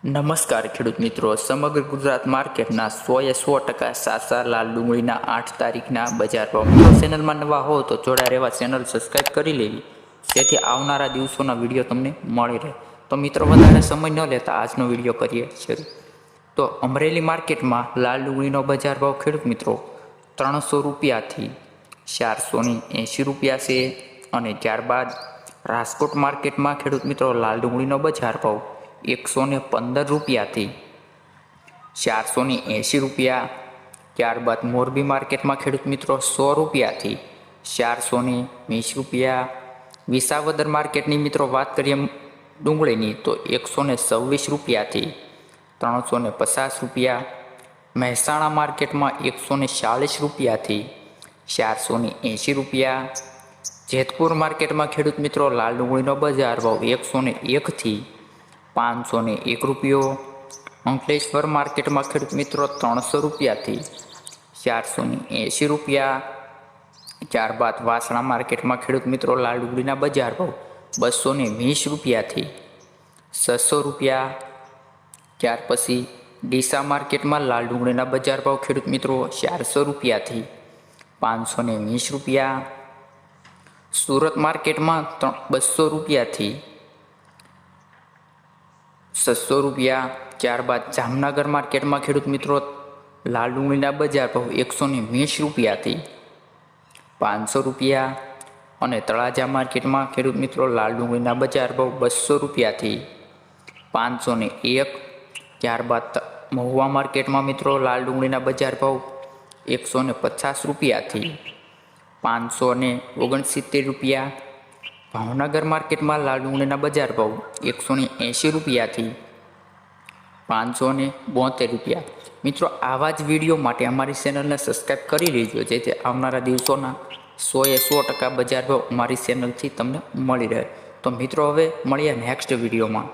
નમસ્કાર ખેડૂત મિત્રો, સમગ્ર ગુજરાત માર્કેટના 100% સાચા લાલ ડુંગળીના 8 તારીખના બજાર ભાવ. મિત્રો ચેનલમાં નવા હો તો જોડાઈ રહેવા ચેનલ સબસ્ક્રાઈબ કરી લેવી, જેથી આવનારા દિવસોના વિડીયો તમને મળી રહે. તો મિત્રો વધારે સમય ન લેતા આજનો વિડીયો કરીએ શરૂ. તો અમરેલી માર્કેટમાં લાલ ડુંગળીનો બજાર ભાવ ખેડૂત મિત્રો 300 રૂપિયાથી 480 રૂપિયા છે. અને ત્યારબાદ રાજકોટ માર્કેટમાં ખેડૂત મિત્રો લાલ ડુંગળીનો બજાર ભાવ 115 રૂપિયાથી 480 રૂપિયા. ત્યારબાદ મોરબી માર્કેટમાં ખેડૂત મિત્રો 100 રૂપિયાથી 420 રૂપિયા. વિસાવદર માર્કેટની મિત્રો વાત કરીએ ડુંગળીની તો 126 રૂપિયાથી 350 રૂપિયા. મહેસાણા માર્કેટમાં 140 રૂપિયાથી 480 રૂપિયા. જેતપુર માર્કેટમાં ખેડૂત મિત્રો લાલ ડુંગળીનો બજાર ભાવ 101થી 501 રૂપિયો. અંકલેશ્વર માર્કેટમાં ખેડૂત મિત્રો 300 રૂપિયાથી 480 રૂપિયા. ત્યારબાદ વાસણા માર્કેટમાં ખેડૂત મિત્રો લાલ ડુંગળીના બજાર ભાવ 220 રૂપિયાથી 600 રૂપિયા. ત્યાર પછી ડીસા માર્કેટમાં લાલ ડુંગળીના બજાર ભાવ ખેડૂત મિત્રો 400 રૂપિયાથી 520 રૂપિયા. સુરત માર્કેટમાં 200 રૂપિયાથી 600 રૂપિયા. ત્યારબાદ જામનગર માર્કેટમાં ખેડૂત મિત્રો લાલ ડુંગળીના બજાર ભાવ 120 રૂપિયાથી 500 રૂપિયા. અને તળાજા માર્કેટમાં ખેડૂત મિત્રો લાલ ડુંગળીના બજાર ભાવ 200 રૂપિયાથી 501. ત્યારબાદ મહુવા માર્કેટમાં મિત્રો લાલ ડુંગળીના બજાર ભાવ 150 રૂપિયાથી 569 રૂપિયા. ભાવનગર માર્કેટમાં લાલ ડુંગળીના બજાર ભાવ 180 રૂપિયાથી 572 રૂપિયા. મિત્રો આવા જ વિડીયો માટે અમારી ચેનલને સબસ્ક્રાઈબ કરી લેજો, જેથી આવનારા દિવસોના 100% બજાર ભાવ અમારી ચેનલથી તમને મળી રહે. તો મિત્રો હવે મળીએ નેક્સ્ટ વિડીયોમાં.